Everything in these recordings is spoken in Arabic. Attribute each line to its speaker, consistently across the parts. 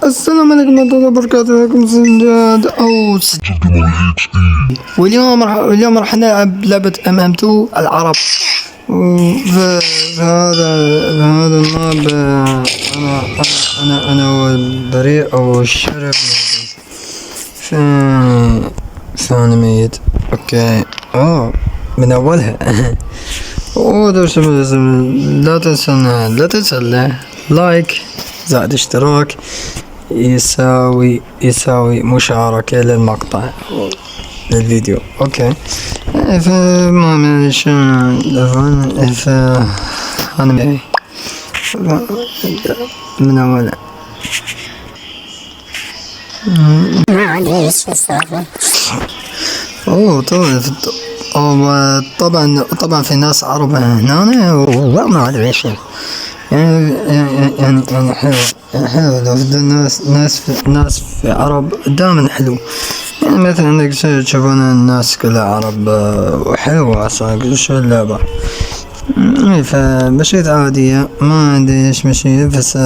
Speaker 1: السلام عليكم ورحمة الله وبركاته. معكم سجاد أو واليوم راح نلعب لعبة MM2 العرب. وفي هذا الماب أنا والبريء أو الشرف فأنا ميت. أوكي من أولها. لا تنسى لايك زائد اشتراك يساوي مشاركة للمقطع للفيديو. اوكي فما معلش انا من اول طبعا في ناس عرب هنا ما ادري ايش يعني حلو لو ناس في عرب دائما حلو. يعني مثلا عندك تشوفون الناس كلها عرب وحلوة اصلا شو اللعبة. فمشيت عادية ما عندي ايش مشي بس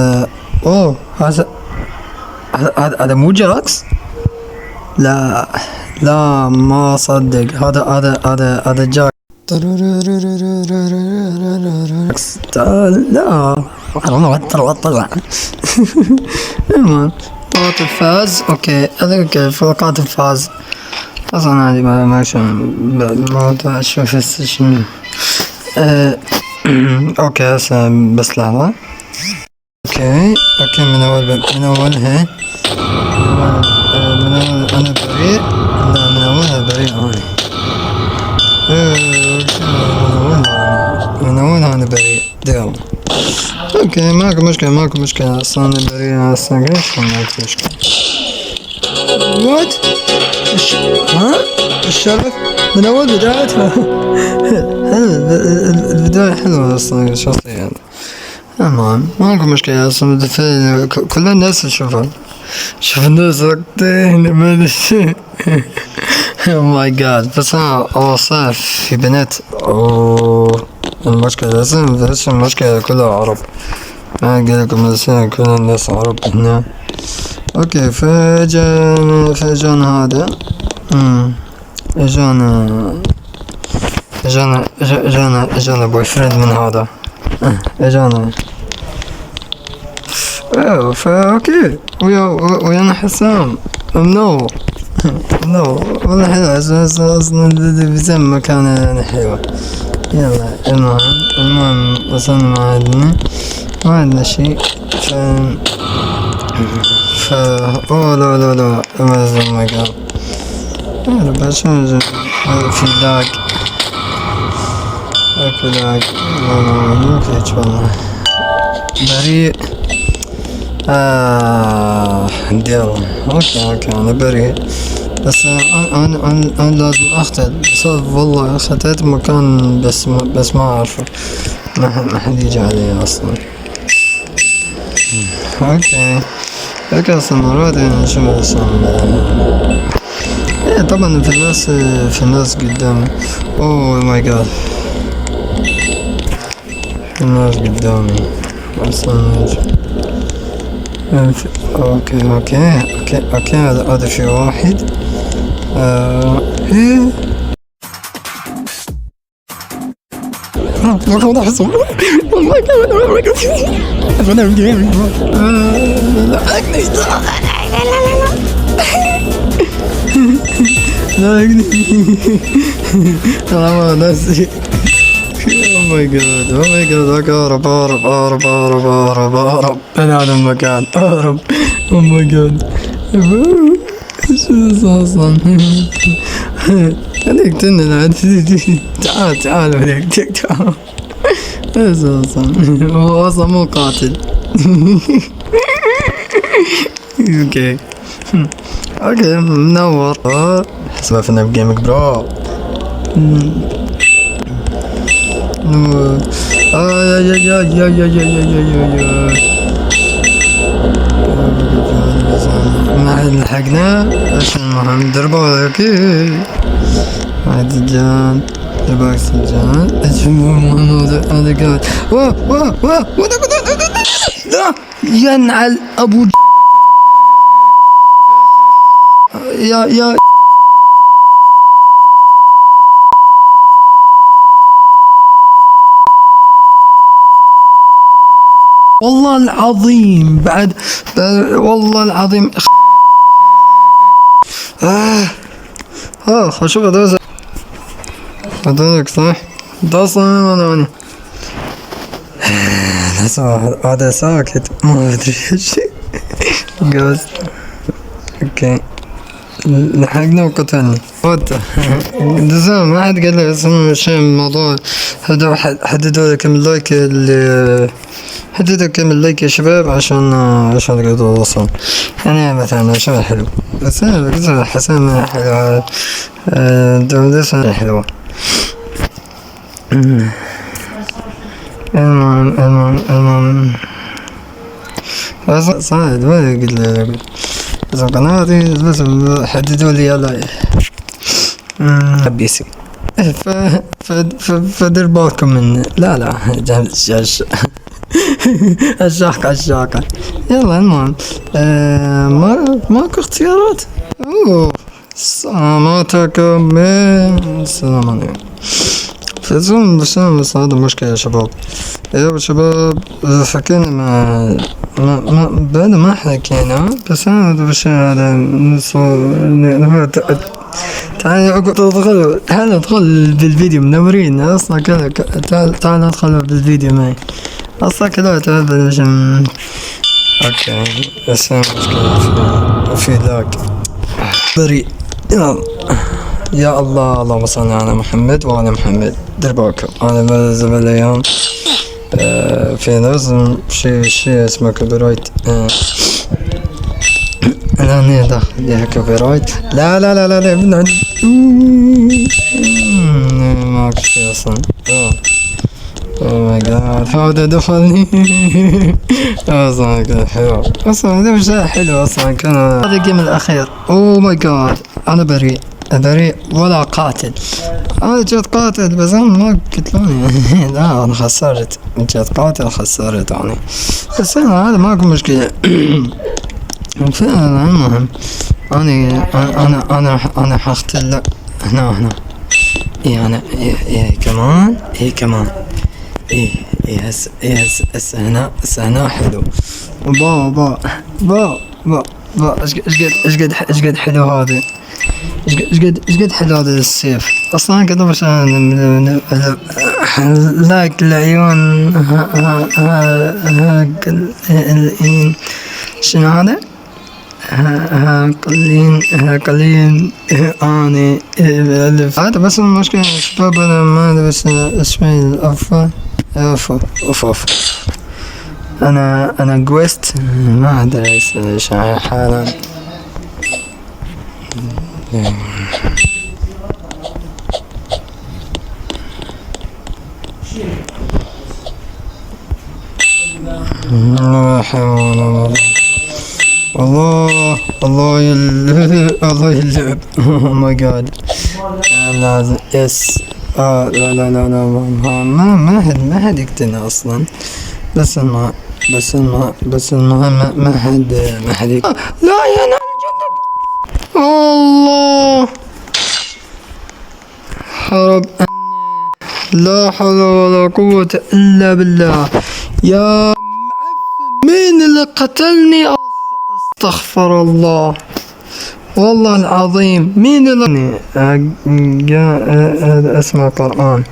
Speaker 1: هذا مو جاكس. لا ما صدق هذا جاكس. لا طلع المهم فقط الفاز. اوكي هذا فقط الفاز اصلا هذه ما الموضوع اشوف السيشن. اوكي هسه بس لحظة. اوكي من اولها انا بريء. لا من اولها بريء من اولها انا بريء ديال. اوكي ماكو مشكلة اصلا انا بريء اصلا ليش ما في مشكلة. وات الشرف من اول بدايتها. حلو البداية حلوة اصلا شخصيا. المهم ماكو مشكلة اصلا كل الناس تشوفها. شوف الناس وقتين ما ادري. او ماي جاد بس انا اوصاف في بنات المشكلة بس المشكلة كلها عرب. ما اقول لكم كل الناس عرب هنا. اوكي فاجانا هذا اجانا بوي فريند من هذا اجانا اوكي ويانا حسام نو والله حلو اصلا في مكان حلوة. يلا المهم وصلنا ما عندنا شي لا ما قال انا بشوف في لاج لا فيش والله بريء. ديال اوكي انا بريء بس انا لازم اختل بسبب والله اختلت مكان بس ما اعرفه ما حد يجي علي اصلا. اوكي اصلا مرات انا شو اصلا طبعا في الناس قدامي. اوه ماي جاد في الناس قدامي اصلا. اوكي هذا في واحد Oh my god أهرب من هذا المكان أهرب. Oh my god شو أصلا خليك تنن تعال خليك تعال. ايش أصلا هو أصلا مو قاتل. اوكي منور حسب فينا بجيمك برو. ما حد لحقنا عشان المهم دربوا اكيد عاد جان درباك سجان هذا قاعد لا ينعل ابو يا والله العظيم والله العظيم شوف هذاك صح ده صنع هذا ساكت ما ادري ايش قصد. اوكي لحقنا وقتلنا دزام ما حد قال لي اصلا شيء من الموضوع هذا. حددوا كم لايك اللي حددوا كم اللايك يا شباب عشان القدر وصل يعني مثلا شبه حلو بس انا بقدر حسن ما حلو دولة حلوة. المهم صعد ما قلت لازم قناتي لازم حددوا لي يلا بيسي فدير بالكم من لا الشاقة يلا. المهم ماكو اختيارات. سلاماتكم السلام عليكم. بس هذا مشكلة يا شباب. يا شباب حكينا ما بعد ما حكينا بس انا بس هذا تعال ادخل بالفيديو منورين اصلا كذا. تعال ادخل بالفيديو معي اصلا كذا تعال اوكي بس مشكلة في ذاك بريء. يا الله اللهم صل على محمد وعلى محمد. دير بالكم انا بنزل الايام في لازم شيء اسمه كوبيرايت. انا داخل يا كوبيرايت لا ابن ماك شيء اصلا. اوه ماي جاد هذا دخلني اصلا كان حلو اصلا هذا مش حلو اصلا كان هذا الجيم الاخير. اوه ماي جاد انا بريء ولا قاتل. انا جيت قاتل بس انا ما قتلوني لا انا خسرت. جيت قاتل خسرت يعني بس هذا ماكو مشكلة. فعلا المهم انا حقتل هنا ايه انا ايه كمان هسه هنا حلو. با ايش قد حلو هذا. ايش قد حلو هذا السيف اصلا قد بس لايك العيون شنو هذا قليل اني هذا بس المشكلة شباب انا ما ادري بس اسمي الافا اوف انا قوست ما ادري ايش حالا. لا حول ولا قوة الله اللعب اوه ماي جاد لازم يس لا ما حد يقتلنا اصلا بس المهم ما حد لا يا نعم الله حرب لا حول ولا قوة الا بالله. يا مين اللي قتلني استغفر الله والله العظيم مين اللي اسمه قرآن.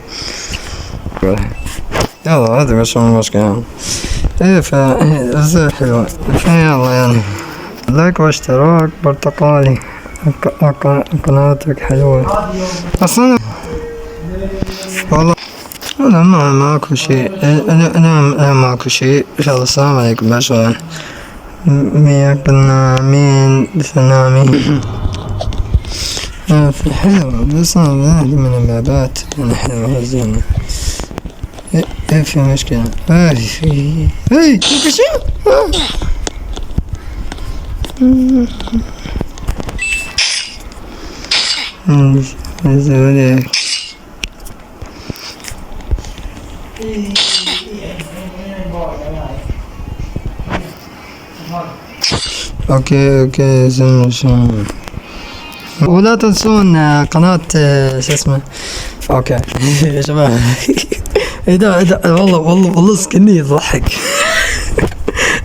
Speaker 1: يلا هذا مش المشكلة. ايه زي حلوة يلا يعني لايك واشتراك برتقالي قناتك حلوة اصلا والله انا ماكو شيء. انا ماكو شيء. يلا السلام عليكم باشا. مين فنامين في حلوة بس انا من اللعبات انا حلوة زينة. ايه في مشكلة هاي زولك اوكي زين ولا تنسون قناة شو اسمه. اوكي يا جماعة. اذا والله سكني يضحك.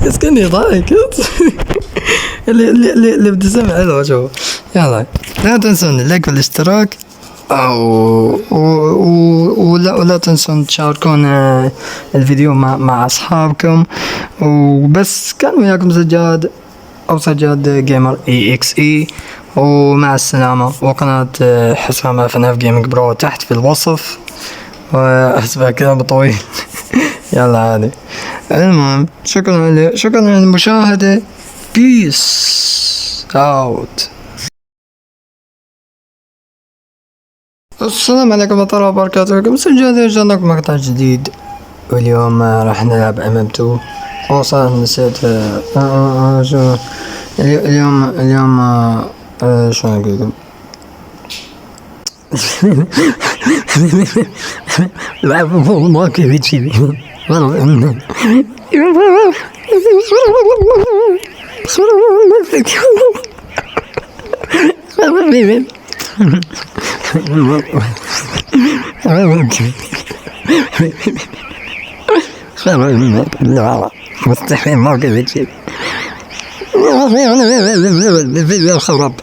Speaker 1: سكني يضحك. اللي ابتسم حلوة شوف. يلا لا تنسون اللايك والاشتراك ولا تنسون تشاركون الفيديو مع اصحابكم. وبس كان وياكم سجاد او سجاد جيمر EXE، ومع السلامة. وقناة حسام FNF جيمنج برو تحت في الوصف. واسمع كذا بطويل. يلا عادي. المهم شكرا على المشاهدة. بيس اوت. السلام عليكم ورحمة الله وبركاته. سجاد رجعنا لكم مقطع جديد، واليوم راح نلعب MM2. صح نسيت. شو اليوم شو نقول لكم. ما كيف تشيلي. مستحيل ما كيف تشيلي. خرب.